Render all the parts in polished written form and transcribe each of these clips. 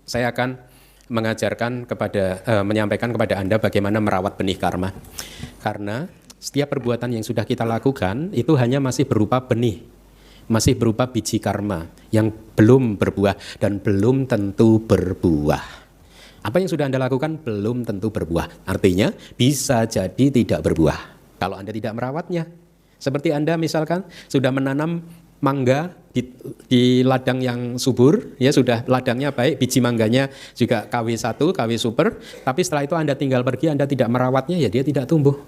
saya akan menyampaikan kepada Anda bagaimana merawat benih karma. Karena setiap perbuatan yang sudah kita lakukan itu hanya masih berupa benih, masih berupa biji karma yang belum berbuah dan belum tentu berbuah. Apa yang sudah Anda lakukan belum tentu berbuah. Artinya bisa jadi tidak berbuah kalau Anda tidak merawatnya. Seperti Anda misalkan sudah menanam mangga di ladang yang subur, ya sudah ladangnya baik, biji mangganya juga KW1, KW super, tapi setelah itu Anda tinggal pergi, Anda tidak merawatnya, ya dia tidak tumbuh,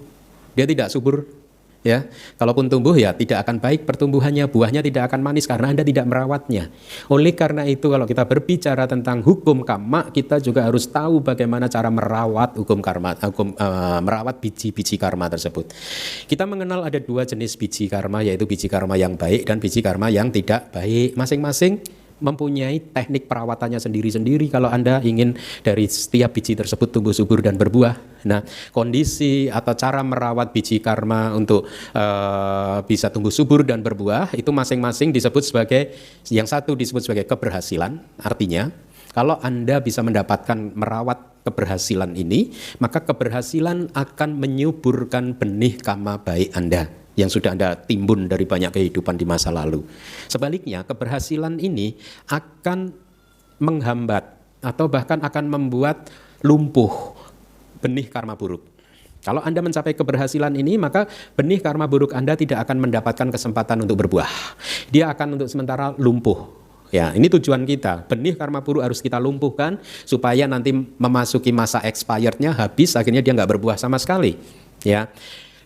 dia tidak subur. Ya, kalaupun tumbuh ya tidak akan baik pertumbuhannya, buahnya tidak akan manis karena Anda tidak merawatnya. Oleh karena itu kalau kita berbicara tentang hukum karma, kita juga harus tahu bagaimana cara merawat hukum karma, merawat biji-biji karma tersebut. Kita mengenal ada dua jenis biji karma, yaitu biji karma yang baik dan biji karma yang tidak baik. Masing-masing mempunyai teknik perawatannya sendiri-sendiri kalau Anda ingin dari setiap biji tersebut tumbuh subur dan berbuah. Nah, kondisi atau cara merawat biji karma untuk bisa tumbuh subur dan berbuah itu masing-masing disebut sebagai, yang satu disebut sebagai keberhasilan. Artinya, kalau Anda bisa mendapatkan merawat keberhasilan ini, maka keberhasilan akan menyuburkan benih karma baik Anda yang sudah Anda timbun dari banyak kehidupan di masa lalu. Sebaliknya, keberhasilan ini akan menghambat atau bahkan akan membuat lumpuh benih karma buruk. Kalau Anda mencapai keberhasilan ini, maka benih karma buruk Anda tidak akan mendapatkan kesempatan untuk berbuah. Dia akan untuk sementara lumpuh. Ya, ini tujuan kita. Benih karma buruk harus kita lumpuhkan supaya nanti memasuki masa expirednya habis, akhirnya dia nggak berbuah sama sekali. Ya,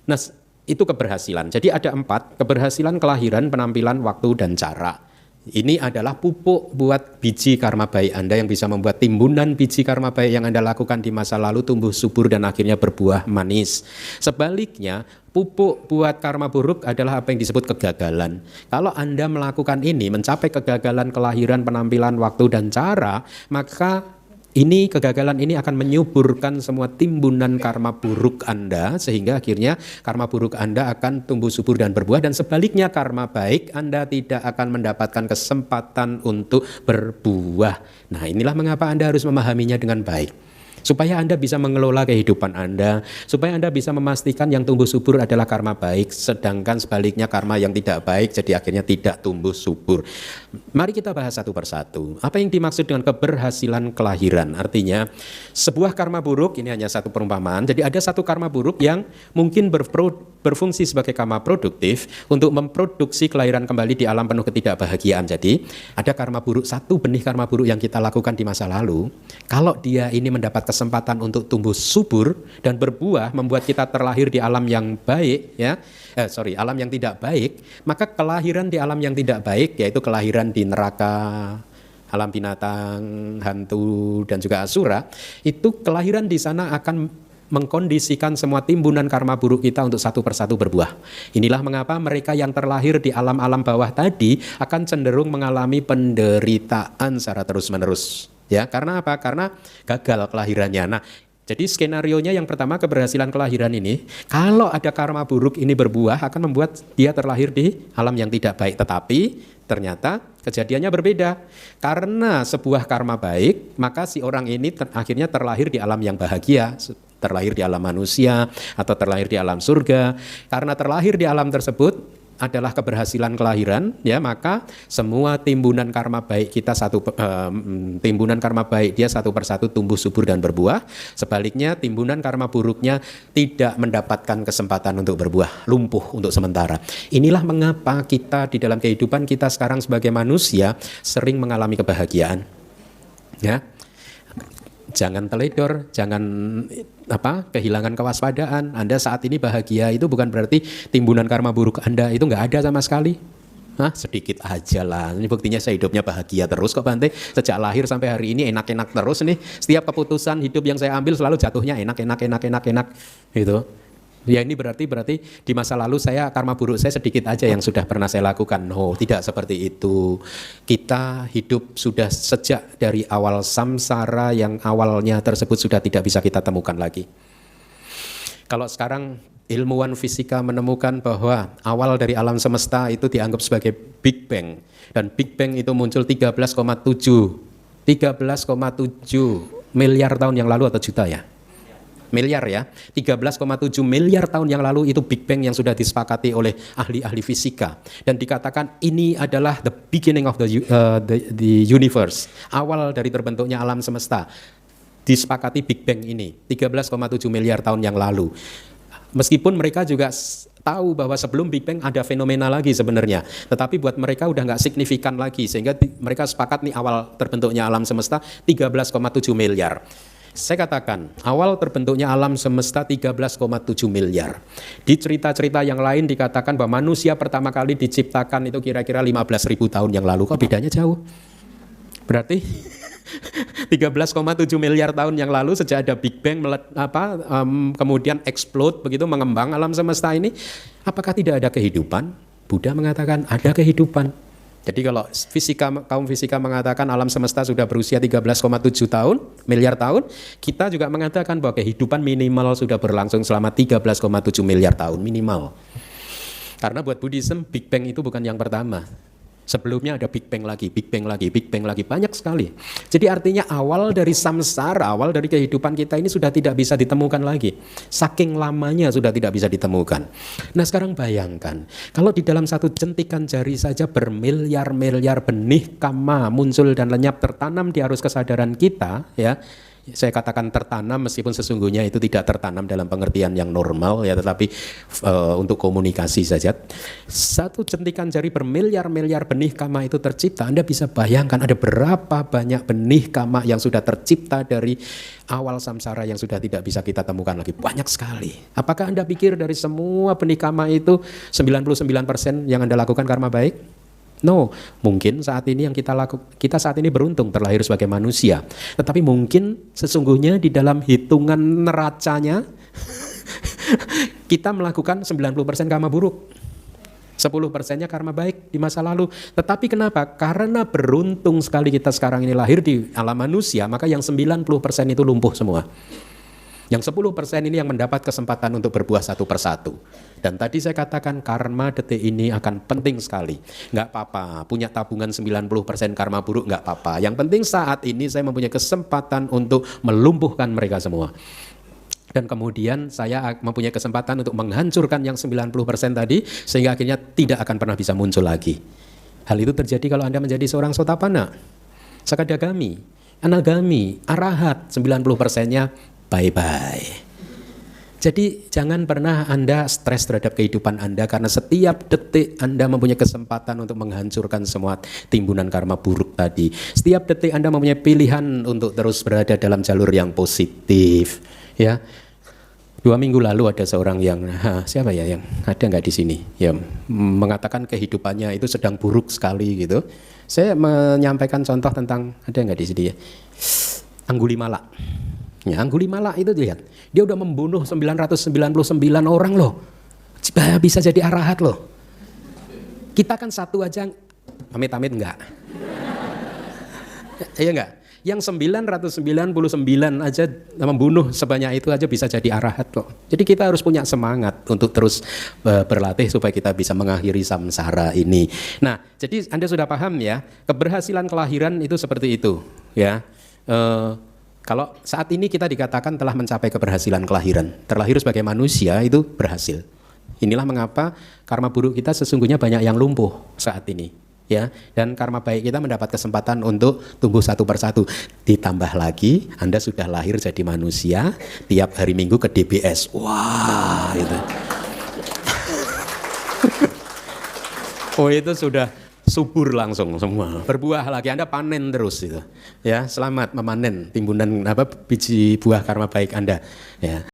nah itu keberhasilan. Jadi ada 4, keberhasilan, kelahiran, penampilan, waktu, dan cara. Ini adalah pupuk buat biji karma baik Anda yang bisa membuat timbunan biji karma baik yang Anda lakukan di masa lalu tumbuh subur dan akhirnya berbuah manis. Sebaliknya, pupuk buat karma buruk adalah apa yang disebut kegagalan. Kalau Anda melakukan ini, mencapai kegagalan, kelahiran, penampilan, waktu, dan cara, maka kegagalan ini akan menyuburkan semua timbunan karma buruk Anda, sehingga akhirnya karma buruk Anda akan tumbuh subur dan berbuah, dan sebaliknya karma baik Anda tidak akan mendapatkan kesempatan untuk berbuah. Nah, inilah mengapa Anda harus memahaminya dengan baik. Supaya Anda bisa mengelola kehidupan Anda, supaya Anda bisa memastikan yang tumbuh subur adalah karma baik, sedangkan sebaliknya karma yang tidak baik jadi akhirnya tidak tumbuh subur. Mari kita bahas satu persatu. Apa yang dimaksud dengan keberhasilan kelahiran? Artinya sebuah karma buruk, ini hanya satu perumpamaan, jadi ada satu karma buruk yang mungkin berfungsi sebagai karma produktif untuk memproduksi kelahiran kembali di alam penuh ketidakbahagiaan. Jadi ada karma buruk, satu benih karma buruk yang kita lakukan di masa lalu, kalau dia ini mendapat kesempatan untuk tumbuh subur dan berbuah, membuat kita terlahir di alam yang baik, alam yang tidak baik, maka kelahiran di alam yang tidak baik, yaitu kelahiran di neraka, alam binatang, hantu, dan juga asura, itu kelahiran di sana akan mengkondisikan semua timbunan karma buruk kita untuk satu persatu berbuah. Inilah mengapa mereka yang terlahir di alam-alam bawah tadi akan cenderung mengalami penderitaan secara terus-menerus. Ya, karena apa? Karena gagal kelahirannya. Nah, jadi skenarionya yang pertama, keberhasilan kelahiran ini, kalau ada karma buruk ini berbuah, akan membuat dia terlahir di alam yang tidak baik. Tetapi ternyata kejadiannya berbeda. Karena sebuah karma baik, maka si orang ini akhirnya terlahir di alam yang bahagia, terlahir di alam manusia atau terlahir di alam surga. Karena terlahir di alam tersebut adalah keberhasilan kelahiran, ya, maka semua timbunan karma baik kita timbunan karma baik dia satu persatu tumbuh subur dan berbuah. Sebaliknya timbunan karma buruknya tidak mendapatkan kesempatan untuk berbuah, lumpuh untuk sementara. Inilah mengapa kita di dalam kehidupan kita sekarang sebagai manusia sering mengalami kebahagiaan. Ya. Jangan teledor, jangan kehilangan kewaspadaan. Anda saat ini bahagia itu bukan berarti timbunan karma buruk Anda itu nggak ada sama sekali. Sedikit aja lah. Ini buktinya saya hidupnya bahagia terus kok Bante. Sejak lahir sampai hari ini enak-enak terus nih. Setiap keputusan hidup yang saya ambil selalu jatuhnya enak gitu. Ya, ini berarti di masa lalu karma buruk saya sedikit aja yang sudah pernah saya lakukan. No, tidak seperti itu. Kita hidup sudah sejak dari awal samsara yang awalnya tersebut sudah tidak bisa kita temukan lagi. Kalau sekarang ilmuwan fisika menemukan bahwa awal dari alam semesta itu dianggap sebagai Big Bang, dan Big Bang itu muncul 13,7 13,7 miliar tahun yang lalu atau juta ya? Miliar ya, 13,7 miliar tahun yang lalu itu Big Bang yang sudah disepakati oleh ahli-ahli fisika, dan dikatakan ini adalah the beginning of the universe, awal dari terbentuknya alam semesta. Disepakati Big Bang ini 13,7 miliar tahun yang lalu. Meskipun mereka juga tahu bahwa sebelum Big Bang ada fenomena lagi sebenarnya, tetapi buat mereka udah nggak signifikan lagi, sehingga mereka sepakat nih awal terbentuknya alam semesta 13,7 miliar. Saya katakan, awal terbentuknya alam semesta 13,7 miliar. Di cerita-cerita yang lain dikatakan bahwa manusia pertama kali diciptakan itu kira-kira 15.000 tahun yang lalu. Kok bedanya jauh? Berarti 13,7 miliar tahun yang lalu sejak ada Big Bang kemudian explode begitu, mengembang alam semesta ini, apakah tidak ada kehidupan? Buddha mengatakan ada kehidupan. Jadi kalau kaum fisika mengatakan alam semesta sudah berusia 13,7 miliar tahun, kita juga mengatakan bahwa kehidupan minimal sudah berlangsung selama 13,7 miliar tahun minimal. Karena buat Buddhism, Big Bang itu bukan yang pertama. Sebelumnya ada Big Bang lagi, Big Bang lagi, Big Bang lagi, banyak sekali. Jadi artinya awal dari samsara, awal dari kehidupan kita ini sudah tidak bisa ditemukan lagi. Saking lamanya sudah tidak bisa ditemukan. Nah sekarang bayangkan, kalau di dalam satu jentikan jari saja bermiliar-miliar benih kama muncul dan lenyap, tertanam di arus kesadaran kita, ya. Saya katakan tertanam meskipun sesungguhnya itu tidak tertanam dalam pengertian yang normal ya, tetapi untuk komunikasi saja. Satu jentikan jari bermiliar-miliar benih kama itu tercipta. Anda bisa bayangkan ada berapa banyak benih kama yang sudah tercipta dari awal samsara yang sudah tidak bisa kita temukan lagi. Banyak sekali. Apakah Anda pikir dari semua benih kama itu 99% yang Anda lakukan karma baik? No, mungkin saat ini yang kita saat ini beruntung terlahir sebagai manusia. Tetapi mungkin sesungguhnya di dalam hitungan neracanya kita melakukan 90% karma buruk. 10%-nya karma baik di masa lalu. Tetapi kenapa? Karena beruntung sekali kita sekarang ini lahir di alam manusia, maka yang 90% itu lumpuh semua. Yang 10% ini yang mendapat kesempatan untuk berbuah satu persatu. Dan tadi saya katakan karma detik ini akan penting sekali. Nggak apa-apa, punya tabungan 90% karma buruk nggak apa-apa. Yang penting saat ini saya mempunyai kesempatan untuk melumpuhkan mereka semua. Dan kemudian saya mempunyai kesempatan untuk menghancurkan yang 90% tadi, sehingga akhirnya tidak akan pernah bisa muncul lagi. Hal itu terjadi kalau Anda menjadi seorang sotapana, sakadagami, anagami, arahat, 90%-nya bye-bye. Jadi jangan pernah Anda stres terhadap kehidupan Anda, karena setiap detik Anda mempunyai kesempatan untuk menghancurkan semua timbunan karma buruk tadi. Setiap detik Anda mempunyai pilihan untuk terus berada dalam jalur yang positif. Ya, 2 minggu lalu ada seorang yang siapa ya yang ada nggak di sini? Ya, mengatakan kehidupannya itu sedang buruk sekali gitu. Saya menyampaikan contoh tentang, ada nggak di sini ya? Anggulimala. Ya, Anggulimala itu lihat, dia udah membunuh 999 orang loh. Bisa jadi arahat loh. Kita kan satu aja, amit-amit enggak. Iya enggak? Yang 999 aja membunuh sebanyak itu aja bisa jadi arahat loh. Jadi kita harus punya semangat untuk terus berlatih supaya kita bisa mengakhiri samsara ini. Nah, jadi Anda sudah paham ya, keberhasilan kelahiran itu seperti itu ya. Kalau saat ini kita dikatakan telah mencapai keberhasilan kelahiran, terlahir sebagai manusia itu berhasil. Inilah mengapa karma buruk kita sesungguhnya banyak yang lumpuh saat ini, ya. Dan karma baik kita mendapat kesempatan untuk tumbuh satu persatu. Ditambah lagi, Anda sudah lahir jadi manusia, tiap hari Minggu ke DBS. Wah, itu. Oh, itu sudah subur langsung semua, berbuah lagi, Anda panen terus itu, ya. Selamat memanen timbunan biji buah karma baik Anda, ya.